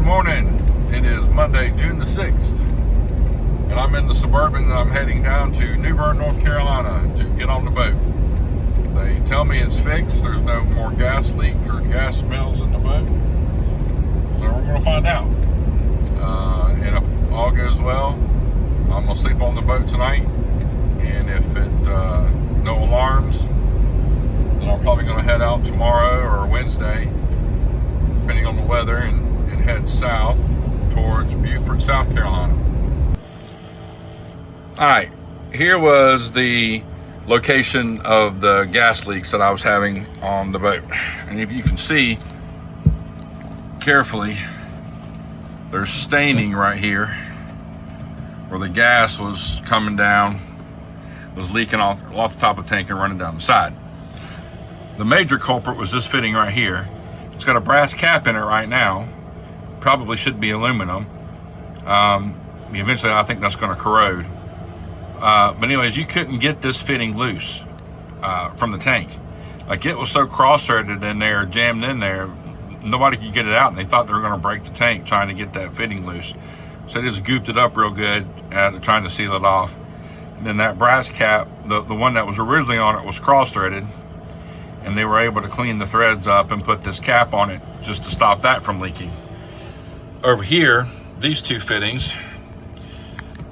morning. It is Monday, June the 6th, and I'm in the Suburban and I'm heading down to New Bern, North Carolina to get on the boat. They tell me it's fixed. There's no more gas leak or gas smells in the boat. So we're going to find out. And if all goes well, I'm going to sleep on the boat tonight. And if no alarms, then I'm probably going to head out tomorrow or Wednesday, depending on the weather, and head south towards Beaufort, South Carolina. All right, here was the location of the gas leaks that I was having on the boat. And if you can see carefully, there's staining right here where the gas was coming down, was leaking off the top of the tank and running down the side. The major culprit was this fitting right here. It's got a brass cap in it right now. Probably should be aluminum. Eventually I think that's going to corrode. But anyways, you couldn't get this fitting loose from the tank. Like, it was so cross-threaded in there, jammed in there, nobody could get it out, and they thought they were going to break the tank trying to get that fitting loose. So they just gooped it up real good, trying to seal it off. And then that brass cap, the one that was originally on it, was cross-threaded, and they were able to clean the threads up and put this cap on it just to stop that from leaking. Over here, these two fittings,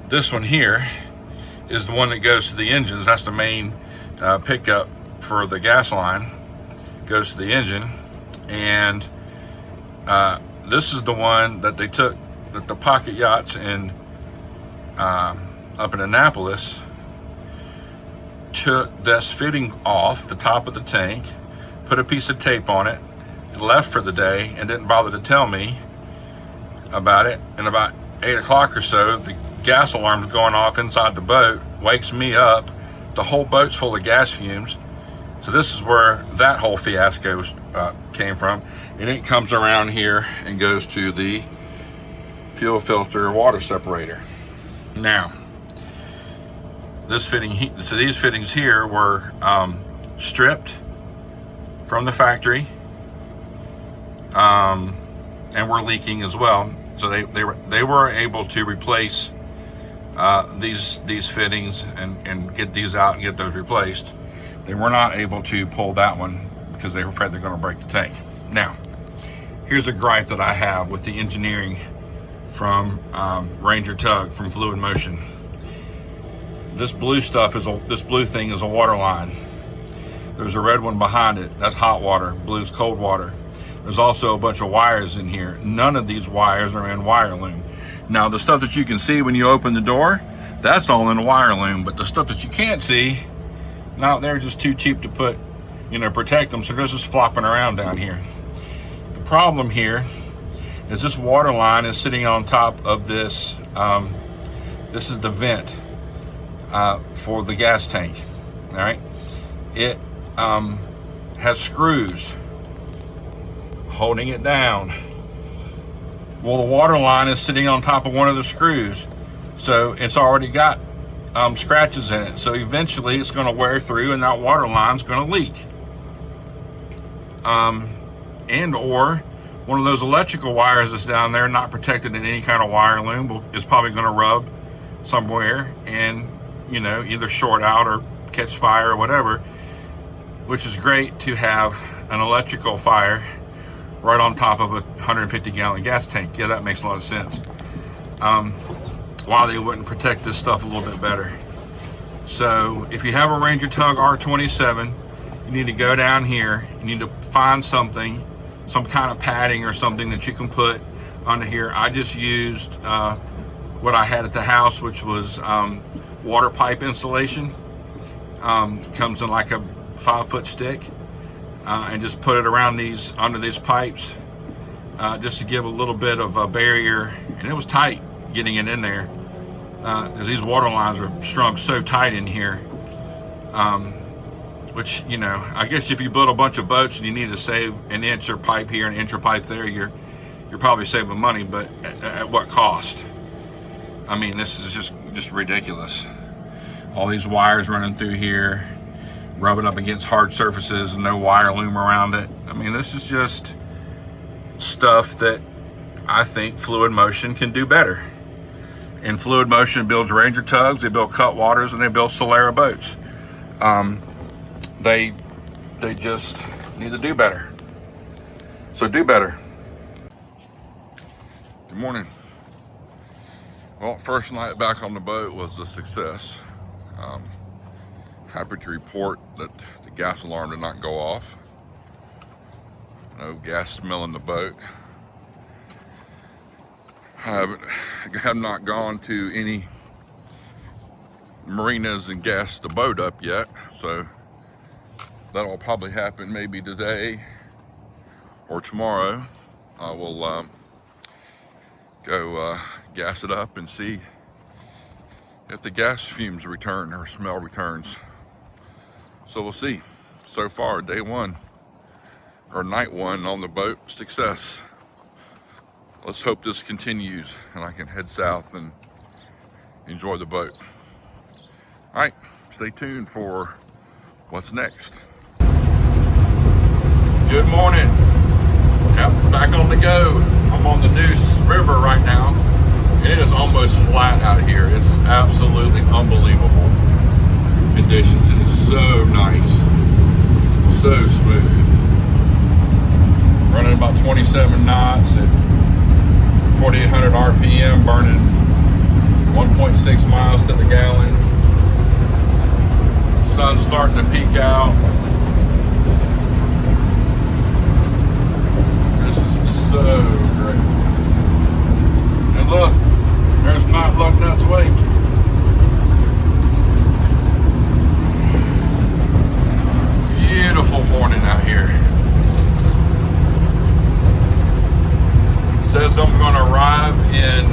this one here is the one that goes to the engines. That's the main pickup for the gas line, goes to the engine. And this is the one that they took, that the Pocket Yachts in up in Annapolis took this fitting off the top of the tank, put a piece of tape on it, and left for the day, and didn't bother to tell me about it. And about 8 o'clock or so, the gas alarm's going off inside the boat, wakes me up. The whole boat's full of gas fumes. So this is where that whole fiasco came from. And it comes around here and goes to the fuel filter water separator. Now, this fitting, so these fittings here were stripped from the factory, and were leaking as well. So they were able to replace these fittings and get these out and get those replaced. They were not able to pull that one because they were afraid they're going to break the tank. Now, here's a gripe that I have with the engineering from Ranger Tug from Fluid Motion. This blue stuff this blue thing is a water line. There's a red one behind it. That's hot water. Blue's cold water. There's also a bunch of wires in here. None of these wires are in wire loom. Now, the stuff that you can see when you open the door, that's all in wire loom. But the stuff that you can't see, now they're just too cheap to put, protect them. So they're just flopping around down here. The problem here is this water line is sitting on top of this. This is the vent for the gas tank. All right. It has screws holding it down. Well, the water line is sitting on top of one of the screws, so it's already got scratches in it. So eventually it's going to wear through and that water line's going to leak. And or one of those electrical wires that's down there, not protected in any kind of wire loom, is probably going to rub somewhere and, either short out or catch fire or whatever, which is great to have an electrical fire right on top of a 150-gallon gas tank. Yeah, that makes a lot of sense. Why they wouldn't protect this stuff a little bit better. So if you have a Ranger Tug R27, you need to go down here. You need to find something, some kind of padding or something that you can put under here. I just used what I had at the house, which was water pipe insulation. Comes in like a 5-foot stick. And just put it around under these pipes, just to give a little bit of a barrier. And it was tight getting it in there, because these water lines are strung so tight in here. Which, I guess if you build a bunch of boats and you need to save an inch of pipe here and an inch of pipe there, you're probably saving money, but at what cost? I mean, this is just ridiculous. All these wires running through here, rubbing up against hard surfaces and no wire loom around it. I mean, this is just stuff that I think Fluid Motion can do better. And Fluid Motion builds Ranger tugs, they build cutwaters, and they build Solera boats. They just need to do better. So do better. Good morning. Well, first night back on the boat was a success. Happy to report that the gas alarm did not go off. No gas smell in the boat. I have not gone to any marinas and gassed the boat up yet, so that'll probably happen maybe today or tomorrow. I will go gas it up and see if the gas fumes return or smell returns. So we'll see. So far, day one or night one on the boat, success. Let's hope this continues and I can head south and enjoy the boat. All right, stay tuned for what's next. Good morning. Yep, back on the go. I'm on the Neuse River right now, and it is almost flat out here. It's absolutely unbelievable conditions. It is so nice, so smooth. Running about 27 knots at 4,800 RPM, burning 1.6 miles to the gallon. Sun's starting to peek out. This is so great. And look, there's not Lugnut's wake. Beautiful morning out here. Says I'm going to arrive in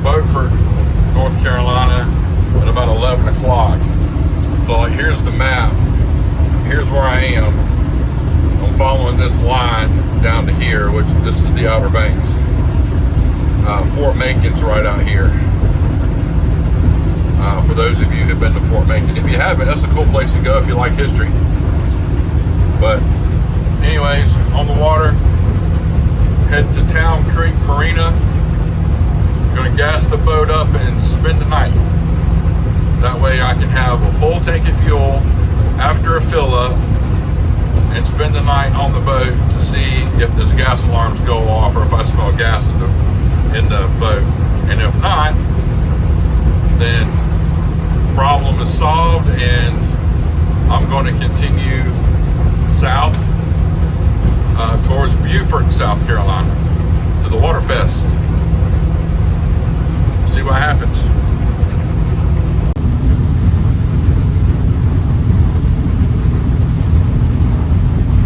Beaufort, North Carolina at about 11 o'clock. So like, here's the map. Here's where I am. I'm following this line down to here, which this is the Outer Banks. Fort Macon's right out here. For those of you who've been to Fort Macon. If you haven't, that's a cool place to go if you like history. But anyways, on the water, head to Town Creek Marina. Gonna gas the boat up and spend the night. That way I can have a full tank of fuel after a fill up and spend the night on the boat to see if those gas alarms go off or if I smell gas in the boat. And if not, then problem is solved and I'm going to continue south towards Beaufort, South Carolina, to the Waterfest. See what happens.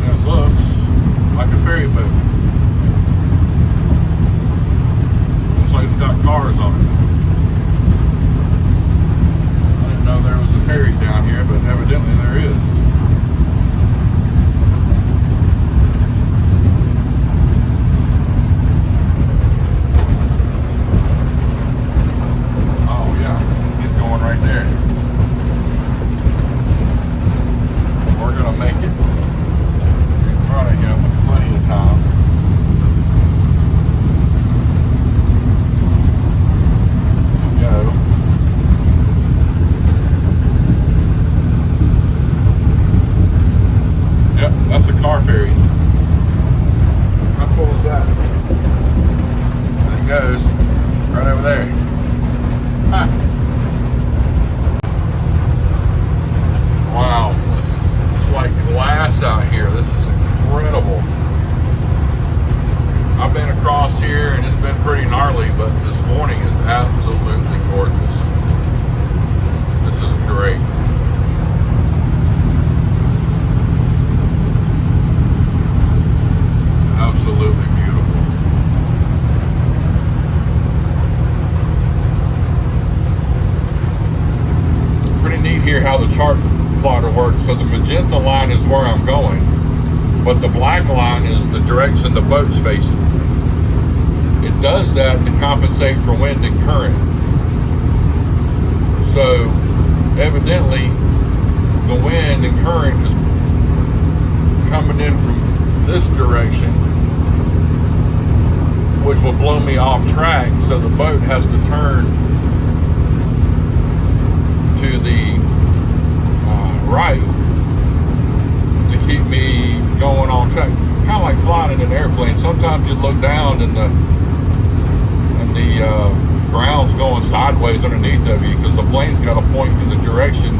It looks like a ferry boat. Looks like it's got cars on it. I didn't know there was a ferry down here, but evidently there is. Right there. We're gonna make it in front of him with plenty of time. Go. Yep, that's a car ferry. How cool is that? There it goes, right over there. Huh. Wow, it's like glass out here. This is incredible. I've been across here and it's been pretty gnarly, but this morning is absolutely gorgeous. This is great. Absolutely beautiful. Pretty neat here how the chart plotter works. So the magenta line is where I'm going, but the black line is the direction the boat's facing. It does that to compensate for wind and current. So evidently the wind and current is coming in from this direction which will blow me off track, so the boat has to turn to the right to keep me going on track. Kind of like flying in an airplane. Sometimes you look down and the ground's going sideways underneath of you because the plane's got to point in the direction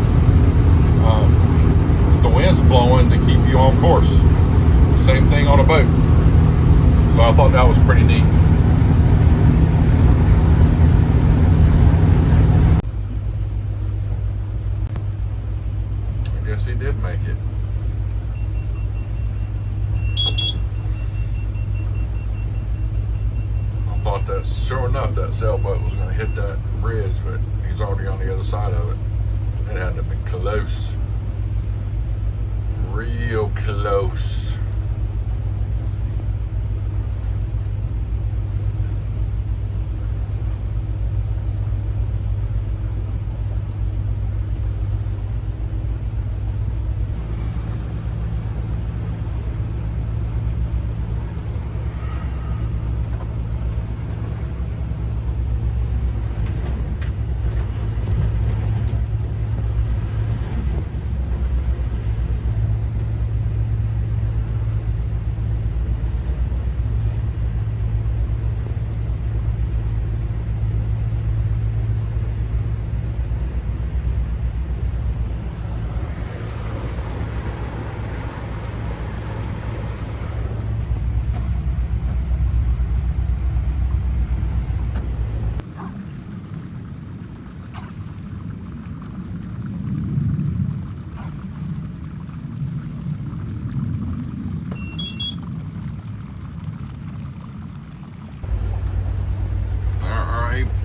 the wind's blowing to keep you on course. Same thing on a boat. So I thought that was pretty neat. I guess he did make it. I thought that, sure enough, that sailboat was going to hit that bridge, but he's already on the other side of it. It had to be close. Real close.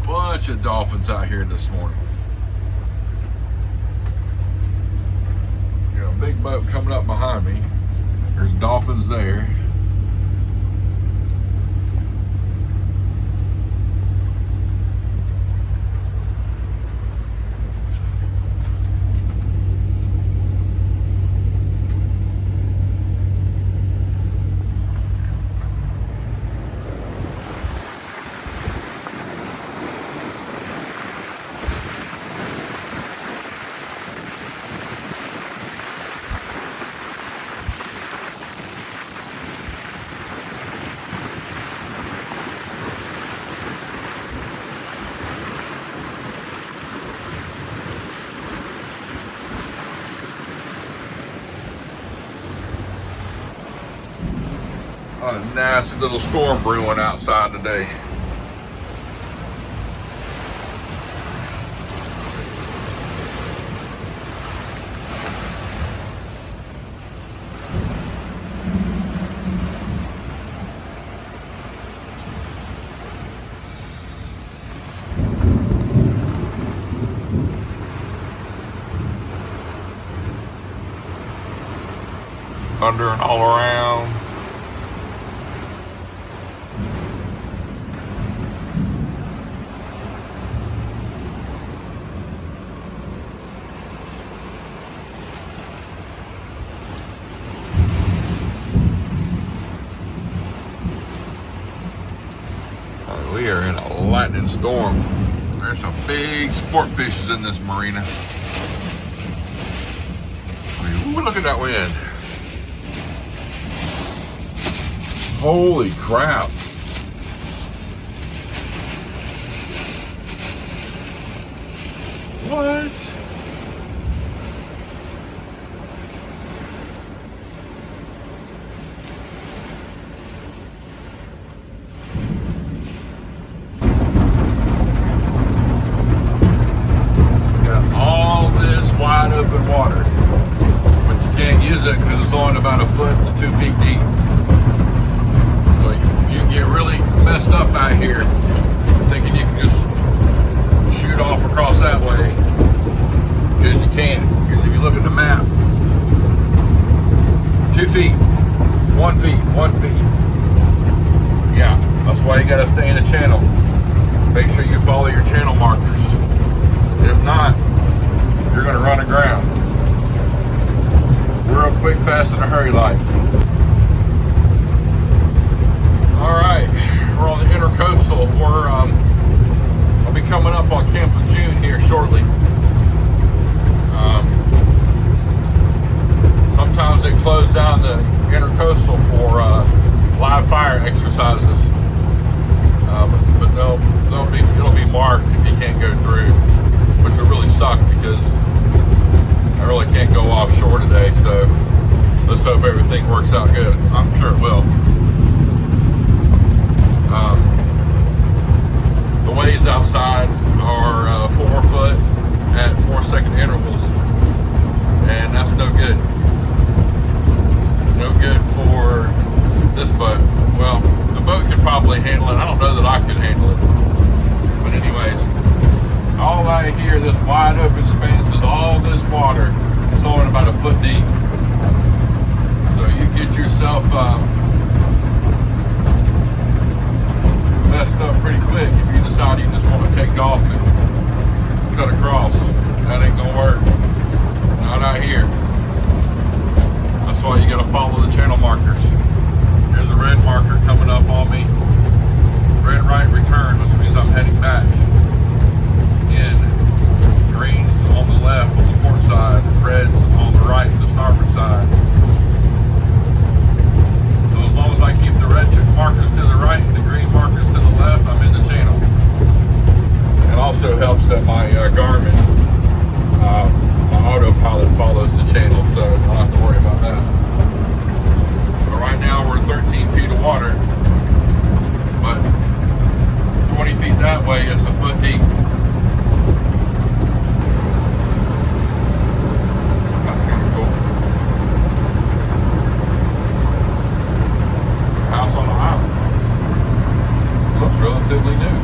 Bunch of dolphins out here this morning. You know, big boat coming up behind me. There's dolphins there. A nasty little storm brewing outside today. Thundering all around. We are in a lightning storm. There's some big sport fishes in this marina. Ooh, look at that wind. Holy crap. What? Wide open water, but you can't use it because it's only about 1 foot to 2 feet deep. So you get really messed up out here thinking you can just shoot off across that way, because you can't. Because if you look at the map, 2 feet, 1 feet, 1 feet. Yeah, that's why you got to stay in the channel. Make sure you follow your channel markers. If not, you're going to run aground. Real quick, fast, in a hurry like. All right, we're on the inner coastal for live fire exercises, but it'll be marked if you can't go through, which will really suck because I really can't go offshore today. So let's hope everything works out good. I'm sure it will. The waves outside are 4 foot at 4-second intervals, and that's no good. No good for this boat. Well, the boat could probably handle it. I don't know that I could handle it. But anyways, all out of here, this wide open space is all this water. It's only about a foot deep. So you get yourself messed up pretty quick if you decide you just want to take off and cut across. That ain't gonna work. Not out here. That's why you gotta follow the channel markers. There's a red marker coming up on me. Red right return, which means I'm heading back in. Greens on the left on the port side, reds on the right the starboard side. So as long as I keep the red markers to the right and the green markers to the left, I'm in the channel. It also helps that my Garmin, my autopilot follows the channel, so I don't have to worry about that. But right now we're 13 feet of water, but 20 feet that way it's a foot deep. That's kind of cool. It's a house on the island. It looks relatively new.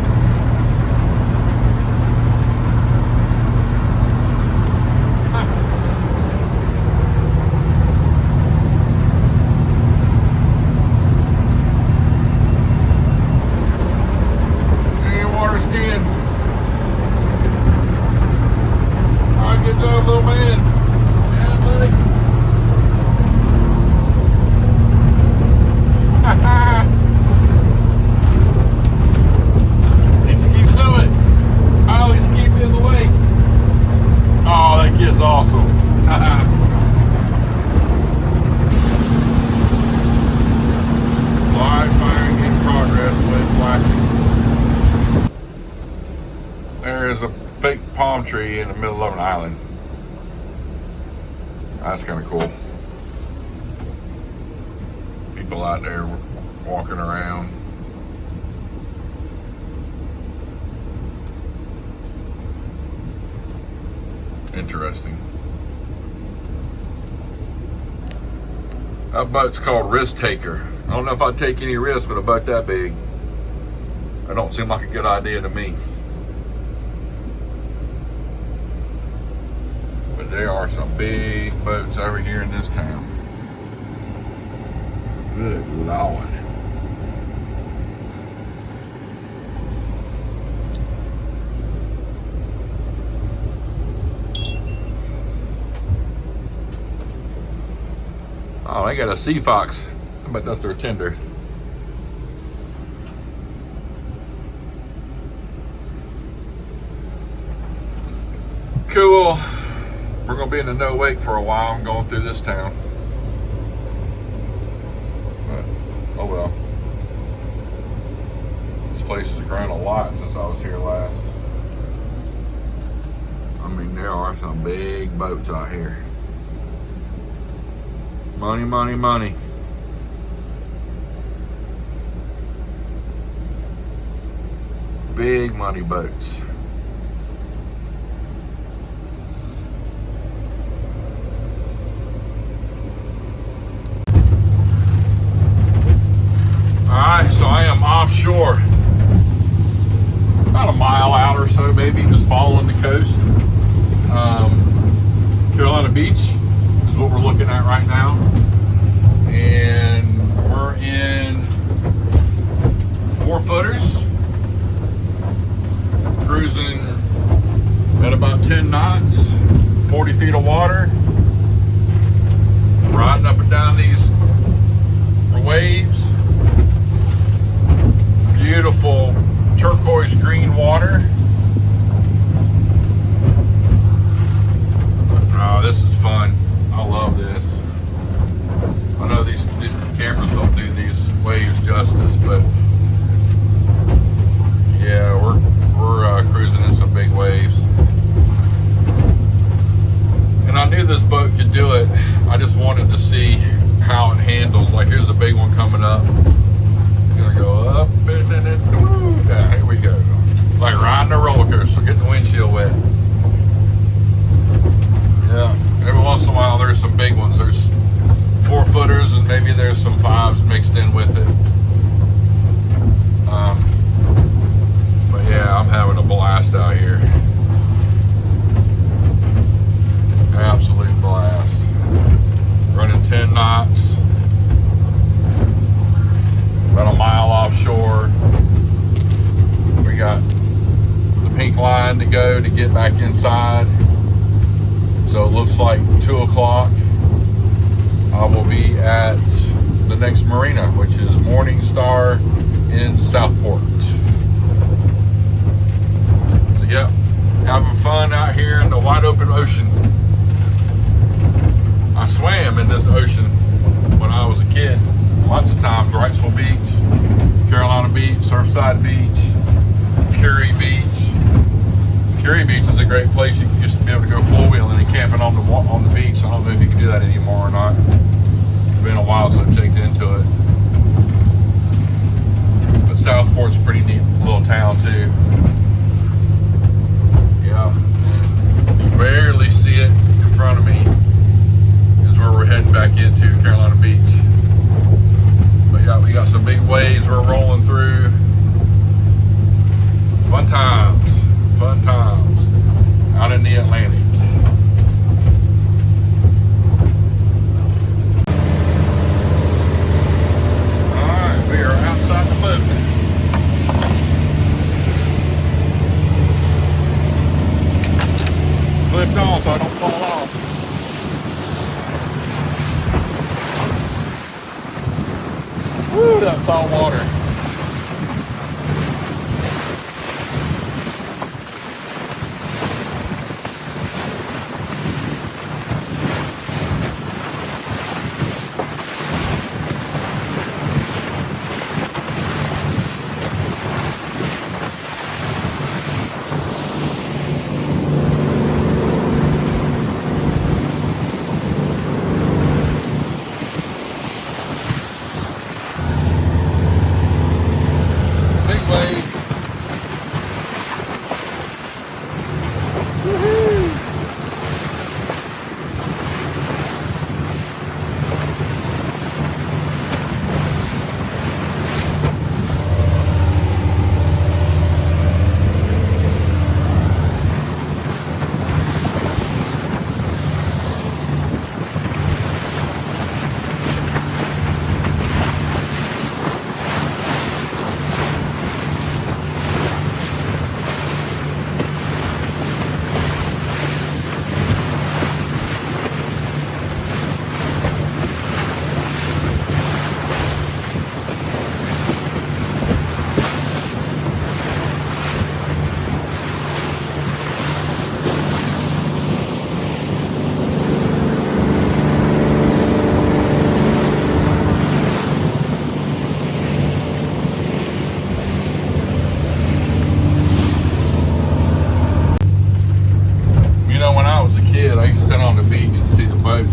Palm tree in the middle of an island. That's kind of cool. People out there walking around. Interesting. That boat's called Risk Taker. I don't know if I'd take any risks with a boat that big. That don't seem like a good idea to me. There are some big boats over here in this town. Good Lord. Oh, they got a Sea Fox. I bet that's their tender. Cool. We're going to be in the no wake for a while. I'm going through this town. But, oh well. This place has grown a lot since I was here last. I mean, there are some big boats out here. Money, money, money. Big money boats. Alright, so I am offshore. About a mile out or so, maybe, just following the coast. Carolina Beach is what we're looking at right now. And we're in 4-footers. Cruising at about 10 knots, 40 feet of water. Riding up and down these waves. Beautiful turquoise green water. Oh, this is fun. I love this. I know these cameras don't do these waves justice, but yeah, we're cruising in some big waves. And I knew this boat could do it. I just wanted to see how it handles. Like, here's a big one coming up. It's gonna go up and then yeah, here we go. Like riding a roller coaster, getting the windshield wet. Yeah, every once in a while there's some big ones. There's 4-footers and maybe there's some 5s mixed in with it. But yeah, I'm having a blast out here. Absolute blast. Running 10 knots. About a mile offshore. We got the pink line to go to get back inside. So it looks like 2 o'clock. I will be at the next marina, which is Morning Star in Southport. So, yeah, having fun out here in the wide open ocean. I swam in this ocean when I was a kid. Lots of times. Wrightsville Beach, Carolina Beach, Surfside Beach, Curie Beach. Curie Beach is a great place. You used to be able to go four-wheeling and camping on the beach. I don't know if you can do that anymore or not. It's been a while since I've checked into it. But Southport's a pretty neat little town too. Yeah, and you barely see it in front of me. Is where we're heading back into Carolina Beach. But yeah, we got some big waves we're rolling through. Fun times out in the Atlantic. Alright, we are outside the boat. Clipped on so I don't fall off. Woo, that's all water.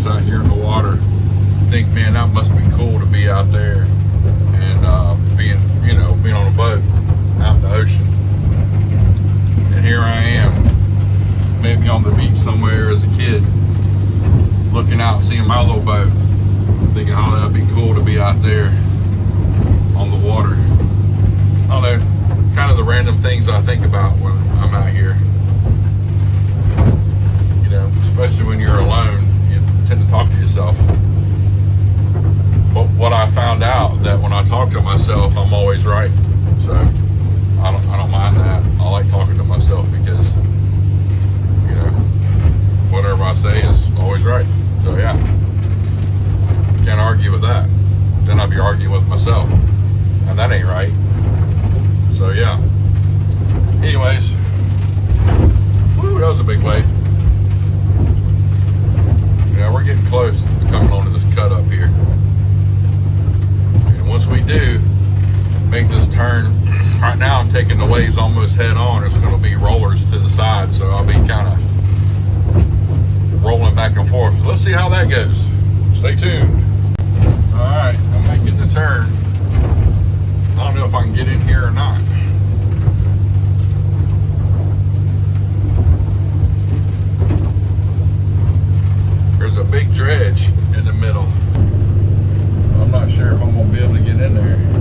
Out here in the water, think, man, that must be cool to be out there and being on a boat out in the ocean. And here I am, maybe on the beach somewhere as a kid, looking out, seeing my little boat, thinking, oh, that'd be cool to be out there on the water. I don't know, kind of the random things I think about when I'm out here. You know, especially when you're alone. Tend to talk to yourself. But what I found out that when I talk to myself, I'm always right. So I don't mind that. I like talking to myself because, you know, whatever I say is always right. So yeah, can't argue with that. Then I'd be arguing with myself, and that ain't right. So yeah. Anyways, woo, that was a big wave. Yeah, we're getting close to coming onto this cut up here. turn. Right now I'm taking the waves almost head on. It's going to be rollers to the side, so I'll be kind of rolling back and forth. So let's see how that goes. Stay tuned. All right, I'm making the turn. I don't know if I can get in here or not. There's a big dredge in the middle. I'm not sure if I'm gonna be able to get in there.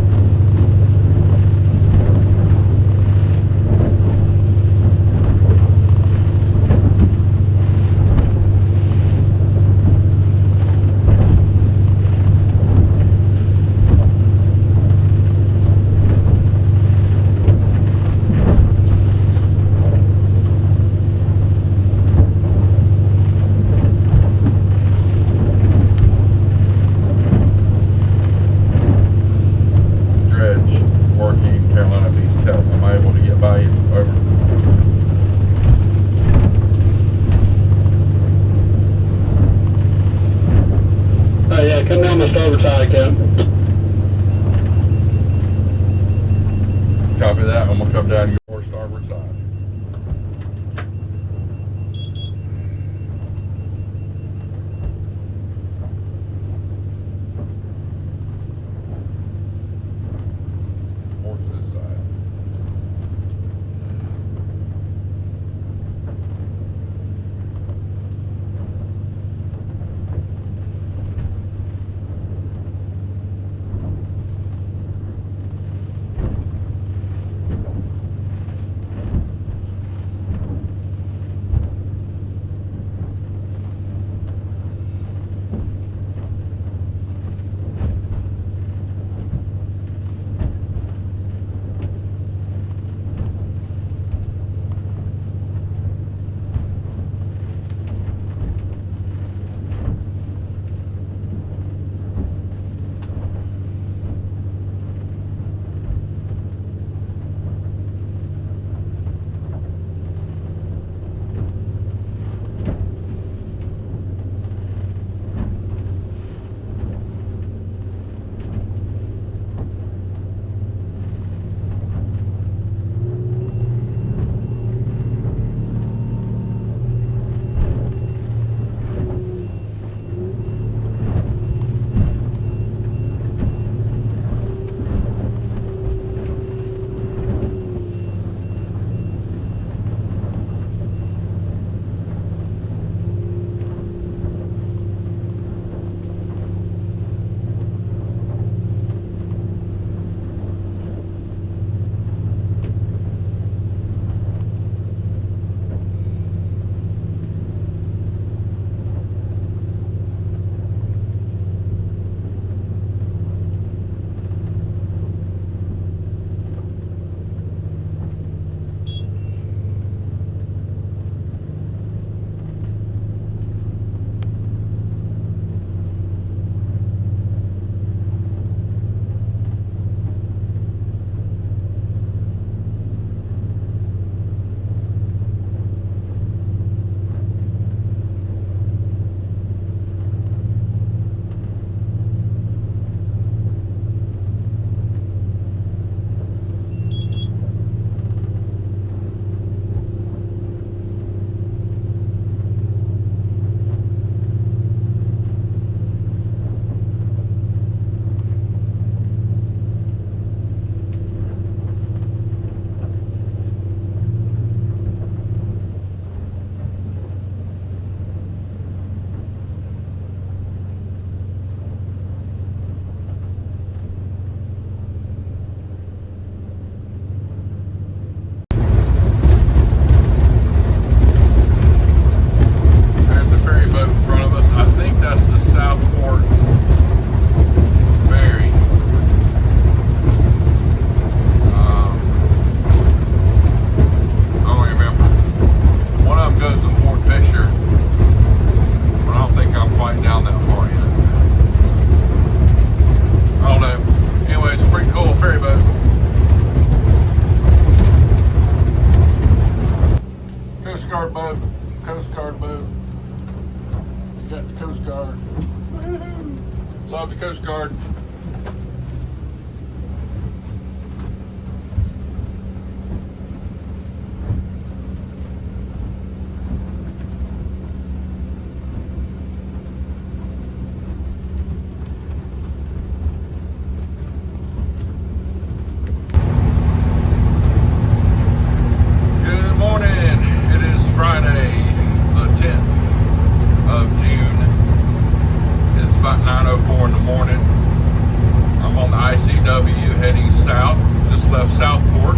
ICW heading south. Just left Southport,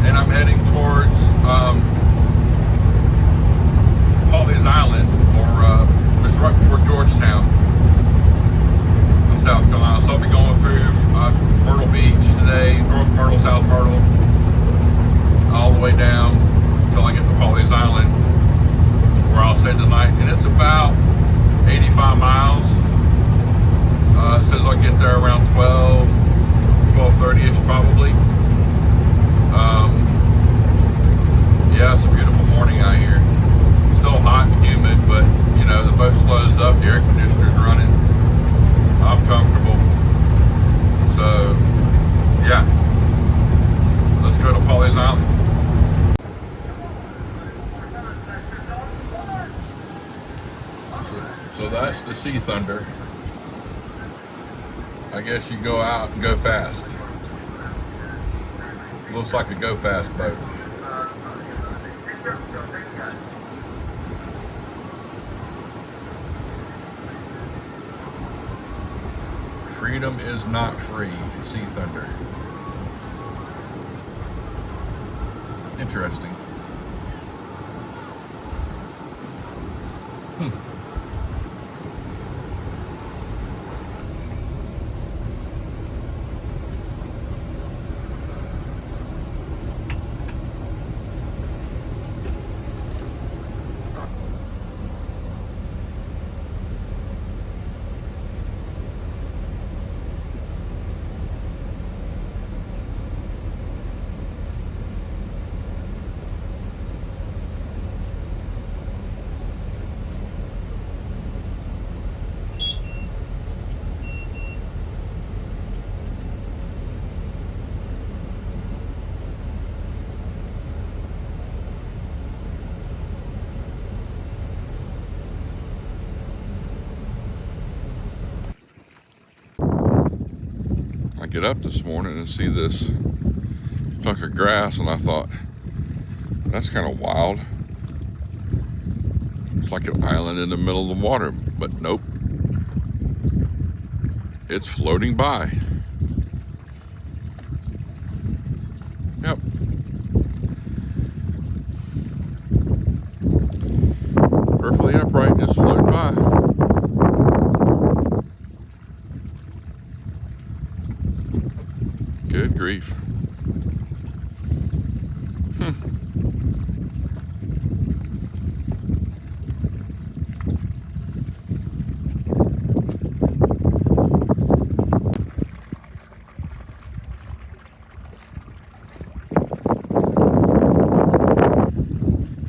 and I'm heading towards Pawleys Island, which is right before Georgetown, South Carolina. So I'll be going through Myrtle Beach today, North Myrtle, South Myrtle, all the way down until I get to Pawleys Island, where I'll stay tonight. And it's about 85 miles. It says I'll get there around 12:30ish probably. Yeah, it's a beautiful morning out here. Still hot and humid, but you know, the boat's closed up, the air conditioner's running. I'm comfortable. So, yeah. Let's go to Pawleys Island. So that's the Sea Thunder. I guess you go out and go fast. Looks like a go fast boat. Freedom is not free. Sea Thunder. Interesting. I get up this morning and see this chunk of grass, and I thought, that's kind of wild. It's like an island in the middle of the water, but nope. It's floating by. Yep. Perfectly upright, just floating by. Good grief.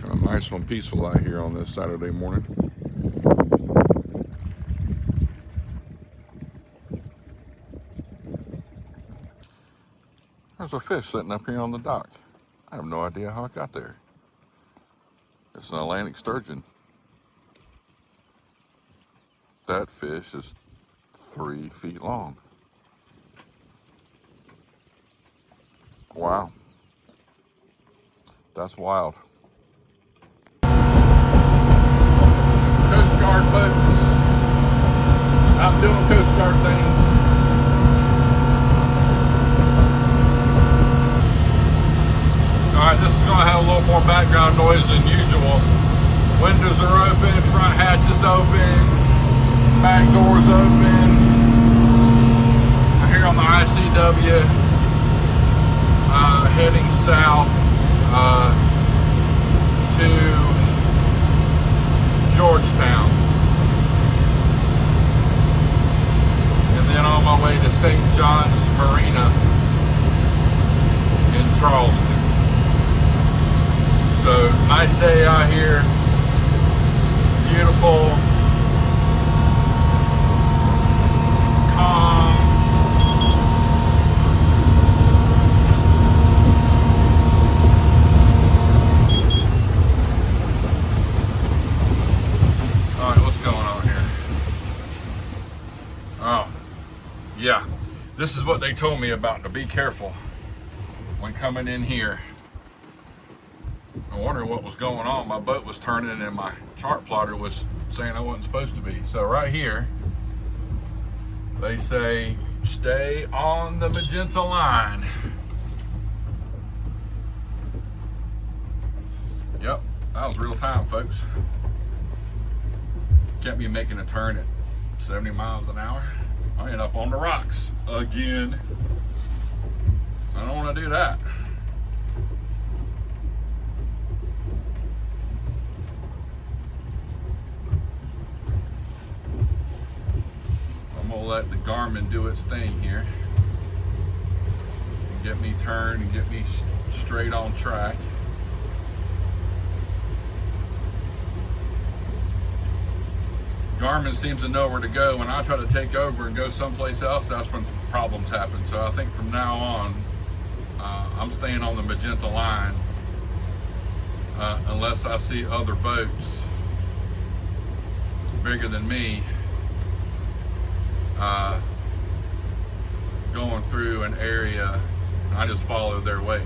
Kind of nice and peaceful out here on this Saturday morning. There's a fish sitting up here on the dock. I have no idea how it got there. It's an Atlantic sturgeon. That fish is 3 feet long. Wow. That's wild. Coast Guard boats. Out doing Coast Guard things. Alright, this is going to have a little more background noise than usual. Windows are open, front hatch is open, back doors open. I'm here on the ICW, heading south to Georgetown. And then on my way to St. John's Marina in Charleston. So, nice day out here, beautiful, calm. All right, what's going on here? Oh, yeah, this is what they told me about, to be careful when coming in here. I wonder what was going on. My boat was turning and my chart plotter was saying I wasn't supposed to be. So right here, they say Stay on the magenta line. Yep, that was real time, folks. Kept me making a turn at 70 miles an hour. I ended up on the rocks again. I don't want to do that. I'm gonna let the Garmin do its thing here and get me turned and get me straight on track. Garmin seems to know where to go. When I try to take over and go someplace else, that's when problems happen. So I think from now on, I'm staying on the magenta line unless I see other boats bigger than me going through an area. I just follow their wake.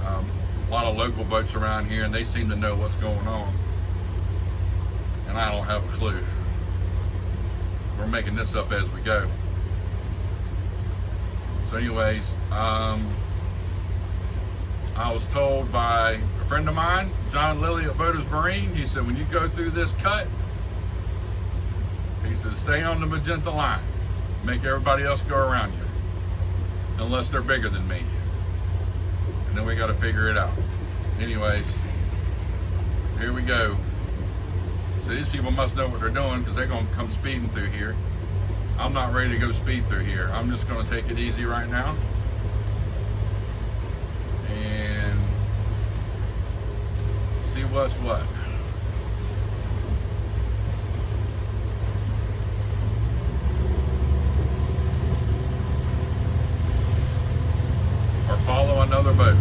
A lot of local boats around here, and they seem to know what's going on, and I don't have a clue. We're making this up as we go. So anyways, I was told by a friend of mine, John Lilly at Boaters Marine, he said, when you go through this cut, he said, stay on the magenta line. Make everybody else go around you, unless they're bigger than me. And then we got to figure it out. Anyways, here we go. So these people must know what they're doing, because they're going to come speeding through here. I'm not ready to go speed through here. I'm just going to take it easy right now. And see what's what. Or follow another boat.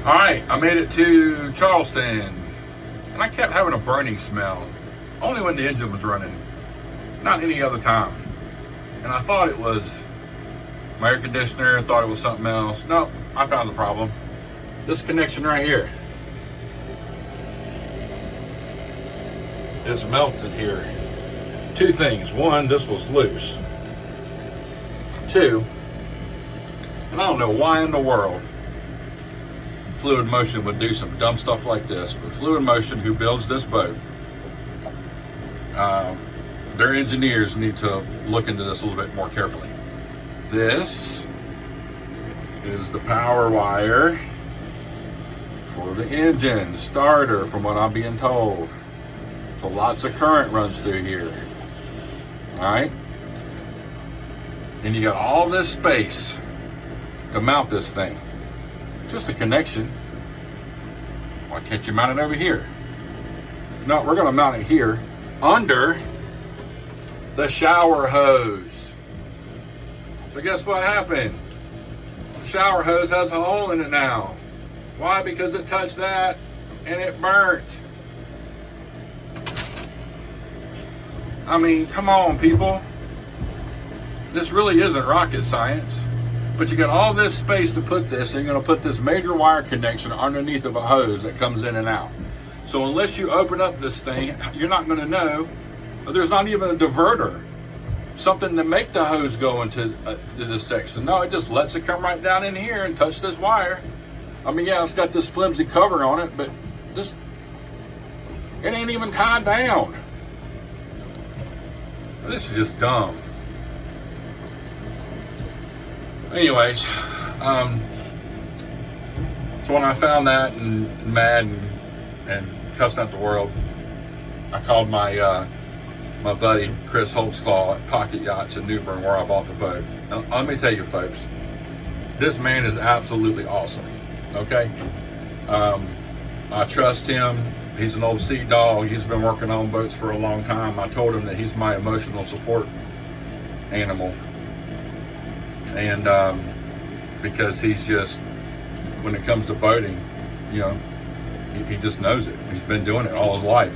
All right, I made it to Charleston, and I kept having a burning smell, only when the engine was running, not any other time. And I thought it was my air conditioner, thought it was something else. Nope, I found the problem. This connection right here is melted here. Two things. One, this was loose. Two, and I don't know why in the world Fluid Motion would do some dumb stuff like this, but Fluid Motion, who builds this boat, their engineers need to look into this a little bit more carefully. This is the power wire for the engine, starter, from what I'm being told. So lots of current runs through here. All right. And you got all this space to mount this thing. Just a connection. Why can't you mount it over here? No, we're going to mount it here under the shower hose. So guess what happened? The shower hose has a hole in it now. Why? Because it touched that and it burnt. I mean, come on, people. This really isn't rocket science. But you got all this space to put this, and you're going to put this major wire connection underneath of a hose that comes in and out. So unless you open up this thing, you're not going to know. There's not even a diverter, something to make the hose go into this section. No, it just lets it come right down in here and touch this wire. I mean, yeah, it's got this flimsy cover on it, but it ain't even tied down. This is just dumb. Anyways, so when I found that and mad and cussing at the world, I called my my buddy Chris Holtzclaw at Pocket Yachts in New Bern, where I bought the boat. And let me tell you, folks, this man is absolutely awesome. Okay, I trust him. He's an old sea dog. He's been working on boats for a long time. I told him that he's my emotional support animal. And because he's just, when it comes to boating, you know, he just knows it. He's been doing it all his life.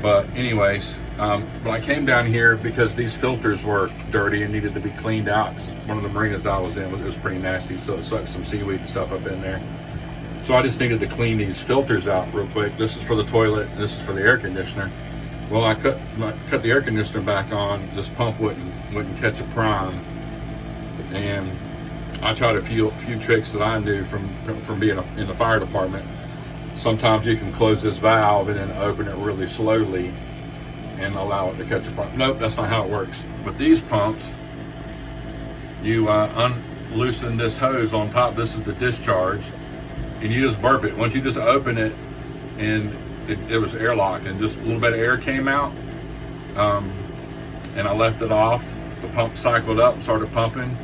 But anyways, but I came down here because these filters were dirty and needed to be cleaned out. One of the marinas I was in, it was pretty nasty, so it sucked some seaweed and stuff up in there. So I just needed to clean these filters out real quick. This is for the toilet, this is for the air conditioner. Well, I cut the air conditioner back on. This pump wouldn't catch a prime. And I tried a few tricks that I knew from being in the fire department. Sometimes you can close this valve and then open it really slowly and allow it to catch a prime. Nope, that's not how it works. With these pumps, you unloosen this hose on top. This is the discharge, and you just burp it. Once you just open it, and it was airlocked, and just a little bit of air came out, and I left it off. The pump cycled up, started pumping,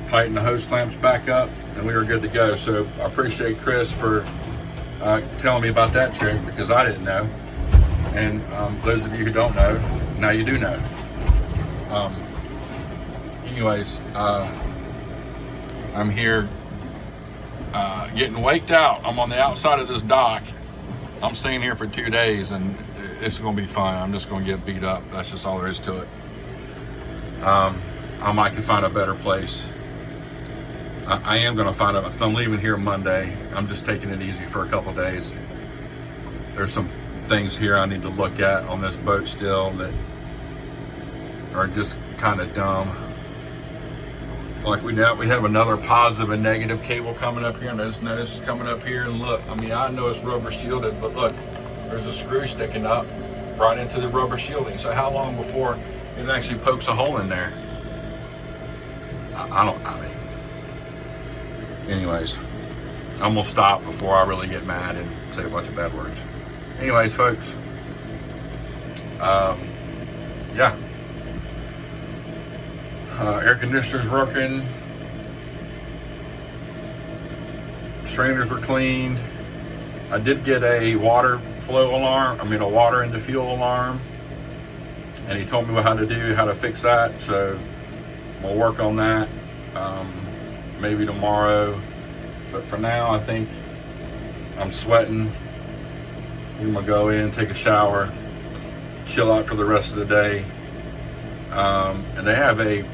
tightened the hose clamps back up, and we were good to go. So I appreciate Chris for telling me about that trick, because I didn't know. And those of you who don't know, now you do know. Anyways, I'm here getting waked out. I'm on the outside of this dock. I'm staying here for 2 days, and it's going to be fun. I'm just going to get beat up. That's just all there is to it. I might can find a better place. I am going to find out, because I'm leaving here Monday. I'm just taking it easy for a couple days. There's some things here I need to look at on this boat still that are just kind of dumb. Like we have another positive and negative cable coming up here, and this is coming up here, and look, I mean, I know it's rubber shielded, but look, there's a screw sticking up right into the rubber shielding. So how long before it actually pokes a hole in there? I mean, anyways, I'm gonna stop before I really get mad and say a bunch of bad words. Anyways, folks, yeah. Air conditioner's working. Strainers were cleaned. I did get a water flow alarm, a water into fuel alarm. And he told me how to fix that. So we'll work on that maybe tomorrow. But for now, I think I'm sweating. I'm gonna go in, take a shower, chill out for the rest of the day. And they have a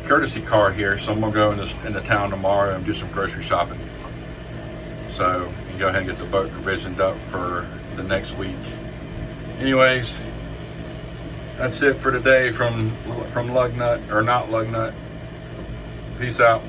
courtesy car here, so I'm gonna go into town tomorrow and do some grocery shopping. So you can go ahead and get the boat provisioned up for the next week. Anyways, that's it for today from Lugnut, or not Lugnut. Peace out.